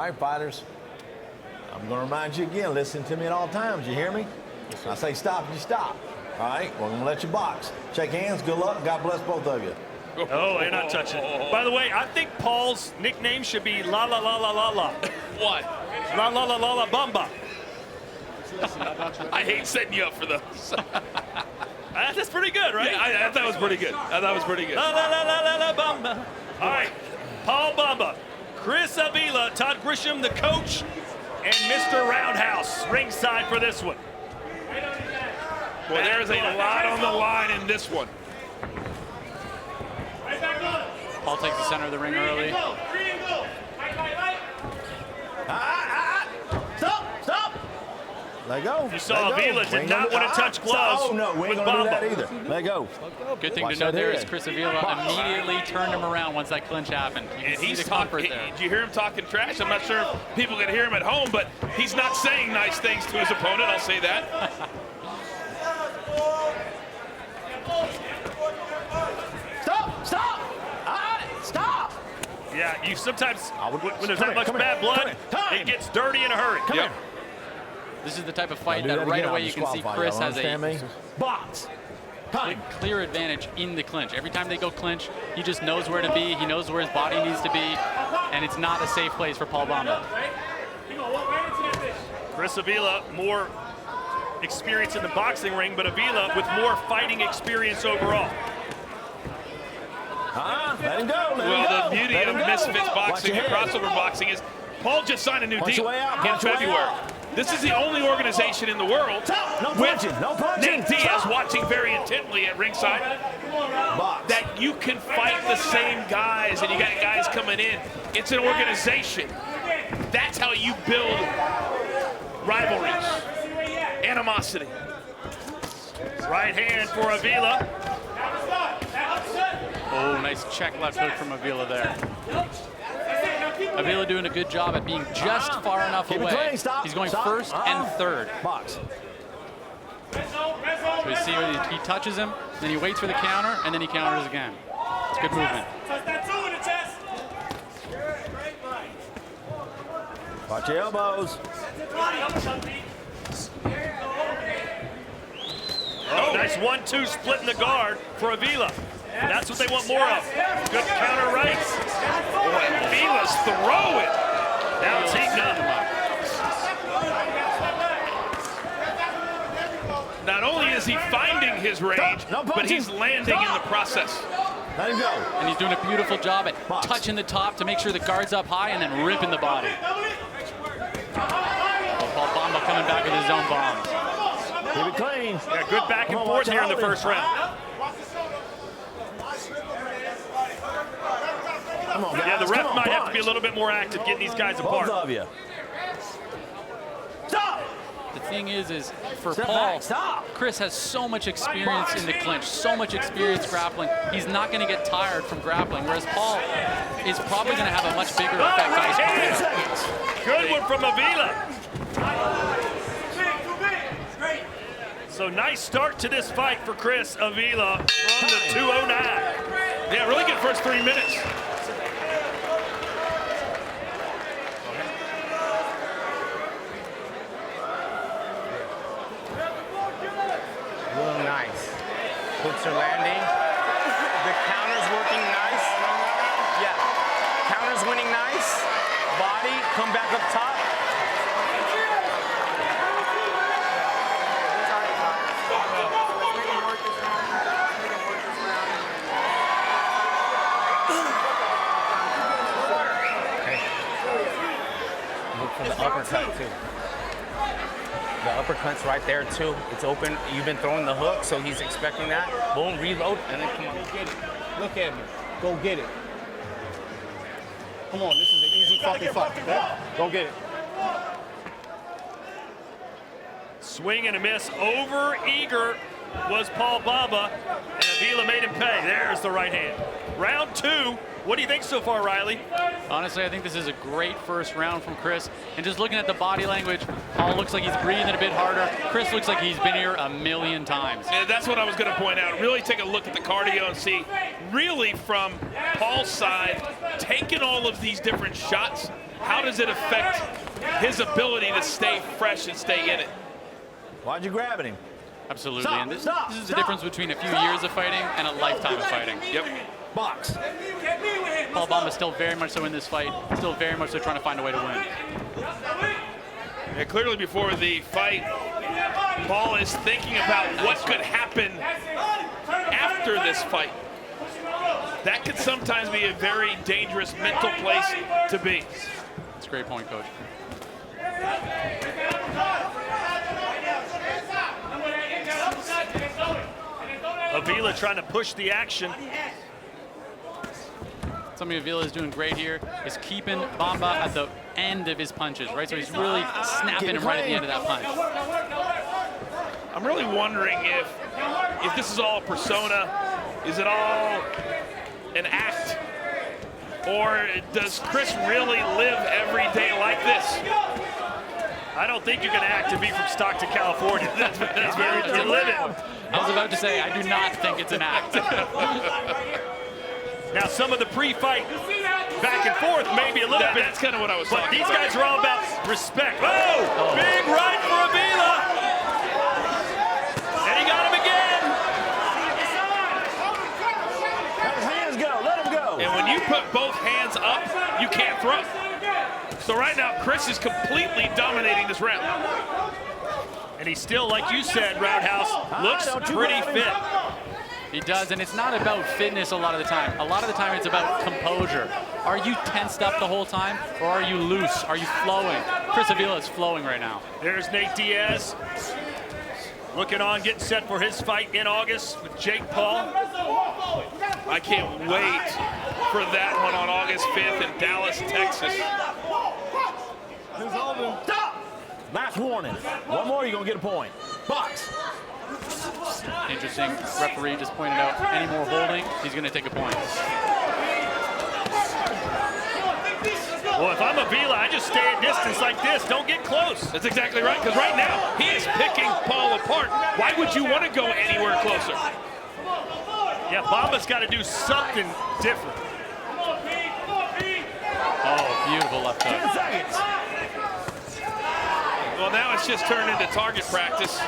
right, fighters. I'm going to remind you again, listen to me at all times. You hear me? If I say stop, you stop. All right? Well, I'm going to let you box. Shake hands. Good luck. God bless both of you. Oh, they're not touching it. By the way, I think Paul's nickname should be La La La La La La. What? La La La La La Bamba. I hate setting you up for those. That's pretty good, right? Yeah, I thought it was pretty good. I thought it was pretty good. La La La La La La Bamba. All right, Paul Bamba, Chris Avila, Todd Grisham, the coach, and Mr. Roundhouse ringside for this one. Well, there's a lot on the line in this one. Paul takes the center of the ring early. Stop! Let go. You saw Avila did not want to touch gloves Oh, no, we ain't with going to do Bamba. that either. Let go. Good thing Watch to know that there head. is Chris Avila immediately turned him around once that clinch happened. You can And see he's the comfort talking. there. Did you hear him talking trash? I'm not sure if people can hear him at home, but he's not saying nice things to his opponent. I'll say that. Stop! Stop! Yeah, you sometimes, when there's Come that much here, bad blood, Time. it gets dirty in a hurry. Come Yep. here. This is the type of fight Do that that right again, away I'll you can see disqualify Chris y'all, has understand me? a Box. Time. clear advantage in the clinch. Every time they go clinch, he just knows where to be. He knows where his body needs to be, and it's not a safe place for Paul Bamba. Chris Avila, more experience in the boxing ring, but Avila with more fighting experience overall. Let him go. Well, the beauty Let of him go. misfits Watch boxing your and head. crossover boxing is Paul just signed a new Punch deal your way out, in punch your way February. out. This is the only organization in the world Stop. No with punching. No punching. Nate Diaz Stop. watching very intently at ringside Box. that you can fight the same guys and you got guys coming in. It's an organization. That's how you build rivalries, animosity. Right hand for Avila. Oh, nice check left hook from Avila there. Avila doing a good job at being just far enough Keep it away. clean. Stop. He's going Stop. first and third. Box. So you see he touches him, then he waits for the counter, and then he counters again. It's good movement. Watch your elbows. Oh, nice 1-2 split in the guard for Avila. And that's what they want more of. Good counter right. Boy, Avila's throwing. Now it's heating up. Not only is he finding his range, No but punching. he's landing in the process. Let him go. And he's doing a beautiful job at Box. touching the top to make sure the guard's up high and then ripping the body. Paul Bamba coming back with his own bombs. Keep it clean. Yeah, good back and Come on, forth watch here in the it, first round. Come on, guys. Yeah, the ref Come on, might have to punch. be a little bit more active getting these guys Both apart. of you. Stop. The thing is for Step Paul, back. Stop. Chris has so much experience in the clinch, so much experience grappling. He's not going to get tired from grappling, whereas Paul is probably going to have a much bigger effect on his career. Seconds. Good one from Avila. So nice start to this fight for Chris Avila from the 209. Yeah, really good first 3 minutes. Real nice. Hooks are landing. The counter's working nice. Yeah. Counter's winning nice. Body, come back up top. Look for the uppercut too. The uppercut's right there too. It's open. You've been throwing the hook, so he's expecting that. Boom, reload, and then come on. Go get it. Look at me. Go get it. Come on, this is an easy fucking fight. Go get it. Swing and a miss. Over eager was Paul Bamba, and Avila made him pay. There's the right hand. Round 2. What do you think so far, Riley? Honestly, I think this is a great first round from Chris. And just looking at the body language, Paul looks like he's breathing a bit harder. Chris looks like he's been here a million times. And that's what I was going to point out. Really take a look at the cardio and see, really from Paul's side, taking all of these different shots how does it affect his ability to stay fresh and stay in it? Why'd you grabbing him? Absolutely. Stop, And this stop, is the stop. difference between a few years of fighting and a lifetime of fighting. Yep. Box. Paul Bamba still very much so in this fight, still very much so trying to find a way to win. And clearly before the fight, Paul is thinking about what could happen after this fight. That could sometimes be a very dangerous mental place to be. That's a great point, Coach. Avila trying to push the action. Something Avila is doing great here is keeping Bamba at the end of his punches, right? So he's really snapping him right at the end of that punch. I'm really wondering if this is all a persona, is it all an act, or does Chris really live every day like this? I don't think you can act to be from Stockton, California. That's very true. Live it. I was about to say, I do not think it's an act. Now, some of the pre-fight back and forth, maybe a little bit. That's kind of what I was But talking these about. guys are all about respect. Oh, big right for Avila. And he got him again. Let his hands go. Let him go. And when you put both hands up, you can't throw. So right now, Chris is completely dominating this round. And he still, like you said, Roundhouse, looks don't you pretty let him- fit. He does, and it's not about fitness a lot of the time. A lot of the time, it's about composure. Are you tensed up the whole time, or are you loose? Are you flowing? Chris Avila is flowing right now. There's Nate Diaz looking on, getting set for his fight in August with Jake Paul. I can't wait for that one on August 5th in Dallas, Texas. Stop. Last warning. One more, you're going to get a point. Box. Interesting. Referee just pointed out any more holding, he's going to take a point. Well, if I'm Avila, I just stay at distance like this. Don't get close. That's exactly right, because right now, he is picking Paul apart. Why would you want to go anywhere closer? Yeah, Bamba's got to do something different. Oh, beautiful left hook. 10 seconds. Well, now it's just turned into target practice.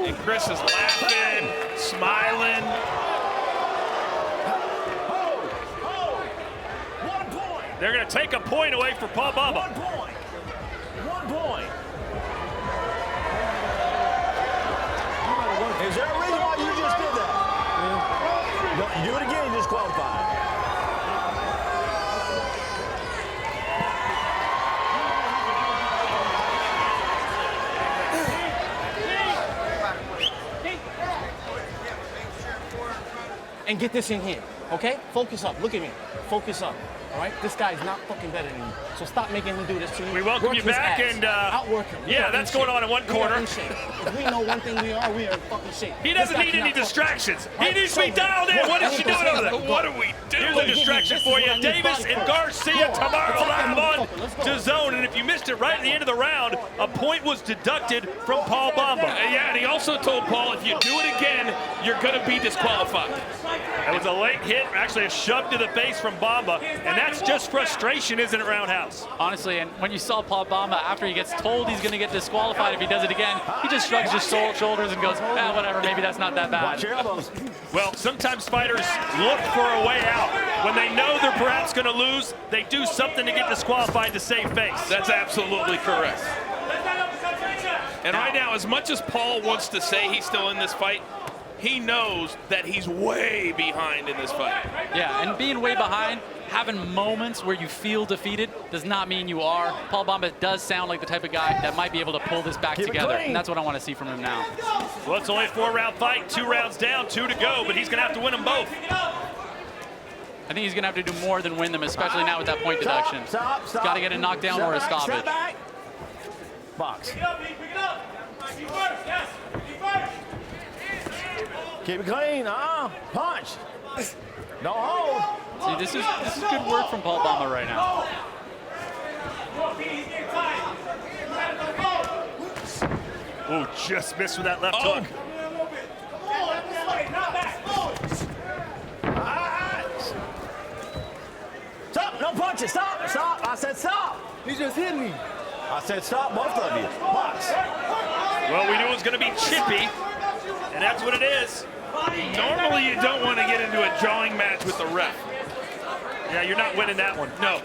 And Chris is laughing, smiling. Hold. 1 point. They're going to take a point away for Paul Bamba. 1 point. 1 point. Is there a reason why you just did that? You do it again, you disqualify. And get this in here, okay? Focus up, look at me. Focus up, all right? This guy is not fucking better than you. So stop making him do this to you. We welcome Work you his back ass. and, outwork him. We yeah, are that's in going shape. on in one We are corner. in shape. If we know one thing we are in fucking shape. He This doesn't guy need any cannot fuck- distractions. He Right, needs to be so dialed in. look, What is she look, doing look, over there? look, What are we Here's a doing? distraction This for is you. what I need Davis body and for. Garcia Go on. tomorrow Attack that live on motherfucker. Let's go. DAZN. And if you missed it right at the end of the round, a point was deducted from Paul Bamba. Yeah, and he also told Paul, if you do it again, you're going to be disqualified. It was a late hit, actually a shove to the face from Bamba, and that's just frustration, isn't it, Roundhouse? Honestly, and when you saw Paul Bamba, after he gets told he's going to get disqualified if he does it again, he just shrugs his shoulders and goes, whatever, maybe that's not that Watch bad. your elbows. Well, sometimes fighters look for a way out. When they know they're perhaps going to lose, they do something to get disqualified to save face. That's absolutely correct. And right now, as much as Paul wants to say he's still in this fight, he knows that he's way behind in this fight. Yeah, and being way behind, having moments where you feel defeated does not mean you are. Paul Bamba does sound like the type of guy that might be able to pull this back Keep it together, clean. and that's what I want to see from him now. Well, it's only a 4-round fight, 2 rounds down, 2 to go, but he's going to have to win them both. I think he's going to have to do more than win them, especially now with that point deduction. Stop. He's got to get a knockdown or a stoppage. Step back. Box. Keep it clean. Punch. Don't hold. See, this is good work from Paul Bamba right now. Ooh, just missed with that left hook. Watch it. Stop. Stop. I said stop. He just hit me. I said stop, both of you. Box. Well, we knew it was going to be chippy, and that's what it is. Normally, you don't want to get into a jawing match with the ref. Yeah, you're not winning that one. No.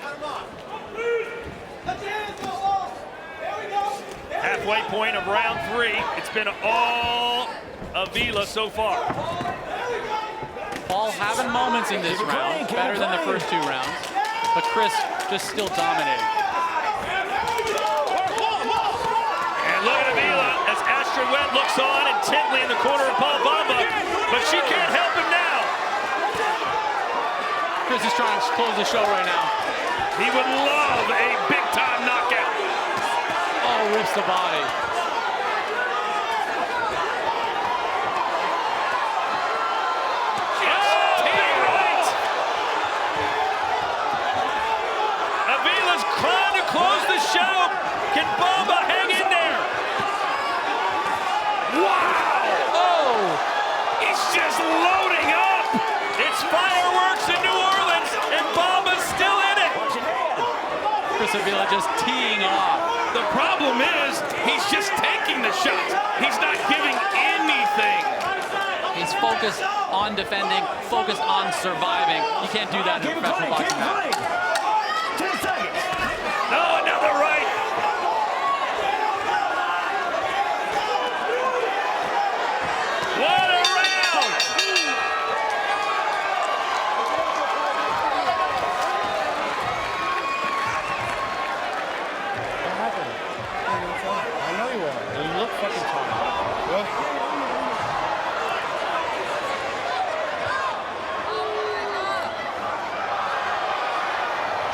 Halfway point of round 3. It's been all Avila so far. Paul having moments in this round, better than the first 2 rounds, but Chris just still dominating. And look at Avila as Astrid Wet looks on intently in the corner of Paul Bamba, but she can't help him now. Chris is trying to close the show right now. He would love a big-time knockout. Oh, rips the body. Avila's trying to close the show. Can Bamba hang in there? Wow! Oh! He's just loading up! It's fireworks in New Orleans, and Bamba's still in it. Chris Avila just teeing off. The problem is, he's just taking the shots. He's not giving anything. He's focused on defending, focused on surviving. You can't do that in a professional boxing match. 10 seconds. No, another right. What a round! What happened? I know you are. You look fucking tired. What?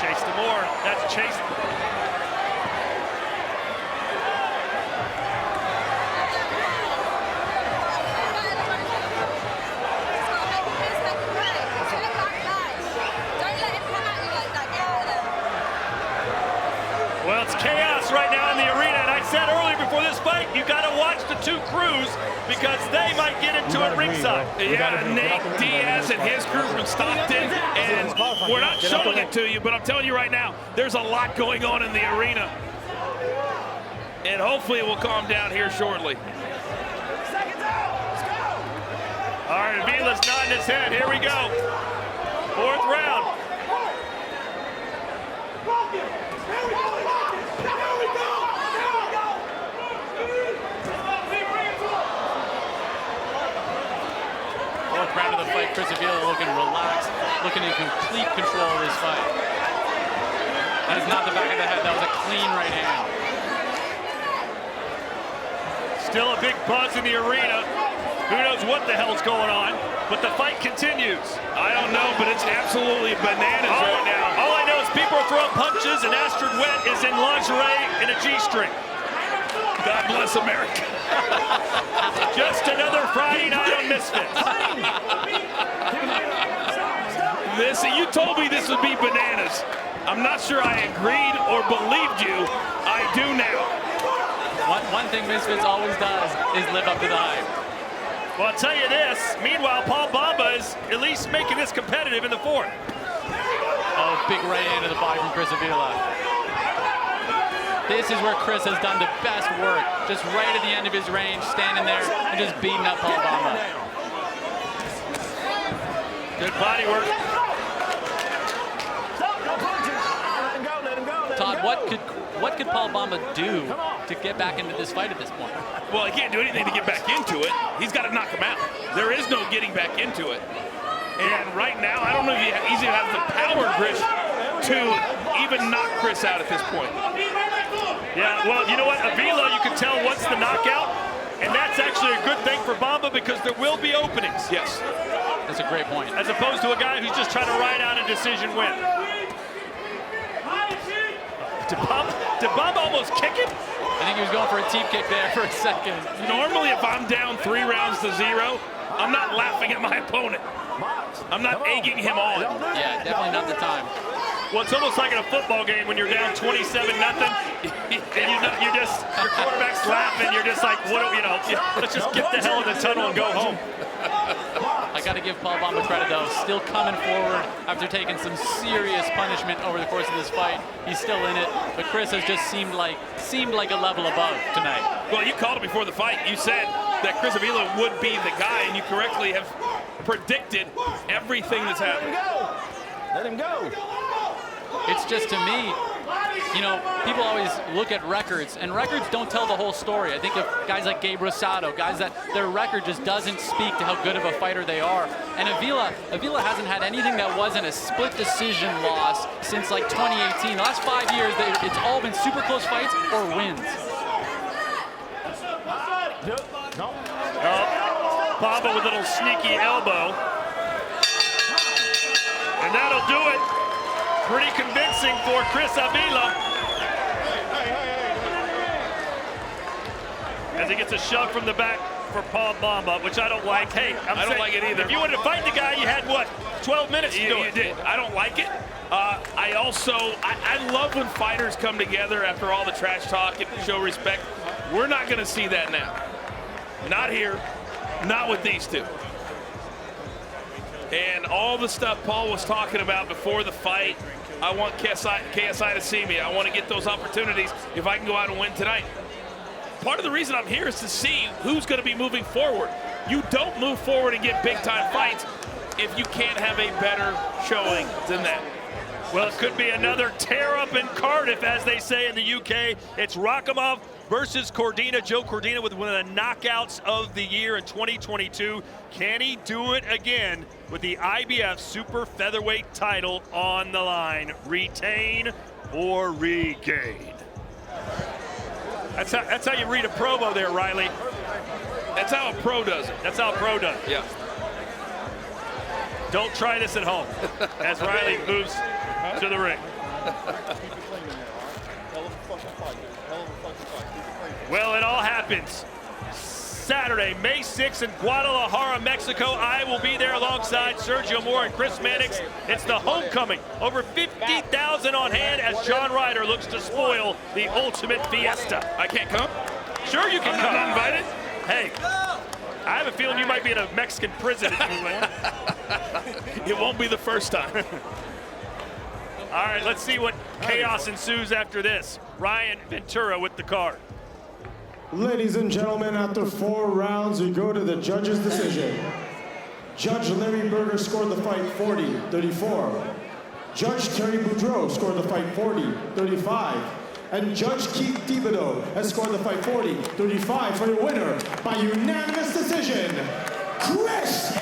Chase Demore. That's Chase. Well, it's chaos right now in the arena, and I said earlier before this fight, you got to watch the 2 crews because they might get into it ringside. Yeah, Nate Diaz and his crew from Stockton, and we're not showing it to you, but I'm telling you right now, there's a lot going on in the arena. And hopefully it will calm down here shortly. All right, Avila's nodding his head. Here we go. 4th round. Fourth round of the fight, Chris Avila looking relaxed, looking in complete control of this fight. That is not the back of the head. That was a clean right hand. Still a big buzz in the arena. Who knows what the hell's going on, but the fight continues. I don't know, but it's absolutely bananas right now. All I know is people are throwing punches, and Astrid Wet is in lingerie and a G-string. God bless America. Just another Friday night on Misfits. You told me this would be bananas. I'm not sure I agreed or believed you. I do now. One thing Misfits always does is live up to the hype. Well, I'll tell you this. Meanwhile, Paul Bamba is at least making this competitive in the 4th. Oh, big right hand to the body from Chris Avila. This is where Chris has done the best work. Just right at the end of his range, standing there and just beating up Paul Bamba. Good body work. Todd, what could Paul Bamba do to get back into this fight at this point? Well, he can't do anything to get back into it. He's got to knock him out. There is no getting back into it. And right now, I don't know if he easily has the power grip to even knock Chris out at this point. Yeah, well, you know what? Avila, you can tell what's the knockout, and that's actually a good thing for Bamba because there will be openings. Yes. That's a great point. As opposed to a guy who's just trying to ride out a decision win. Did Bamba almost kick him? I think he was going for a teep kick there for a second. Normally, if I'm down 3 rounds to 0, I'm not laughing at my opponent. I'm not egging him on. Yeah, definitely not the time. Well, it's almost like in a football game when you're down 27-0, and your quarterback's laughing. You're just like, let's just get the hell in the tunnel and go home. I got to give Paul Bamba credit, though. Still coming forward after taking some serious punishment over the course of this fight. He's still in it, but Chris has just seemed like a level above tonight. Well, you called it before the fight. You said that Chris Avila would be the guy, and you correctly have predicted everything that's happened. Let him go. It's just, to me, you know, people always look at records, and records don't tell the whole story. I think of guys like Gabe Rosado, guys that their record just doesn't speak to how good of a fighter they are. And Avila hasn't had anything that wasn't a split decision loss since like 2018. The last 5 years, it's all been super close fights or wins. Bamba with a little sneaky elbow. And that'll do it. Pretty convincing for Chris Avila. As he gets a shove from the back for Paul Bamba, which I don't like. Hey, I don't like it either. If you wanted to fight the guy, you had, what, 12 minutes to do it? You did. I don't like it. I love when fighters come together after all the trash talk and show respect. We're not going to see that now. Not here. Not with these two. And all the stuff Paul was talking about before the fight, I want KSI to see me. I want to get those opportunities if I can go out and win tonight. Part of the reason I'm here is to see who's going to be moving forward. You don't move forward and get big-time fights if you can't have a better showing than that. Well, it could be another tear-up in Cardiff, as they say in the UK. It's Rakhimov versus Cordina. Joe Cordina with one of the knockouts of the year in 2022. Can he do it again with the IBF Super Featherweight title on the line? Retain or regain? That's how you read a promo there, Riley. That's how a pro does it. That's how a pro does it. Yeah. Don't try this at home as Riley moves to the ring. Well, it all happens Saturday, May 6th in Guadalajara, Mexico. I will be there alongside Sergio Moore and Chris Mannix. It's the homecoming. Over 50,000 on hand as John Ryder looks to spoil the ultimate fiesta. I can't come? Sure you can I'm come. not invited? Hey, I have a feeling you might be in a Mexican prison if you win. It won't be the first time. All right, let's see what chaos ensues after this. Ryan Ventura with the card. Ladies and gentlemen, after 4 rounds, we go to the judge's decision. Judge Larry Berger scored the fight 40-34. Judge Terry Boudreau scored the fight 40-35. And Judge Keith Thibodeau has scored the fight 40-35 for the winner by unanimous decision, Chris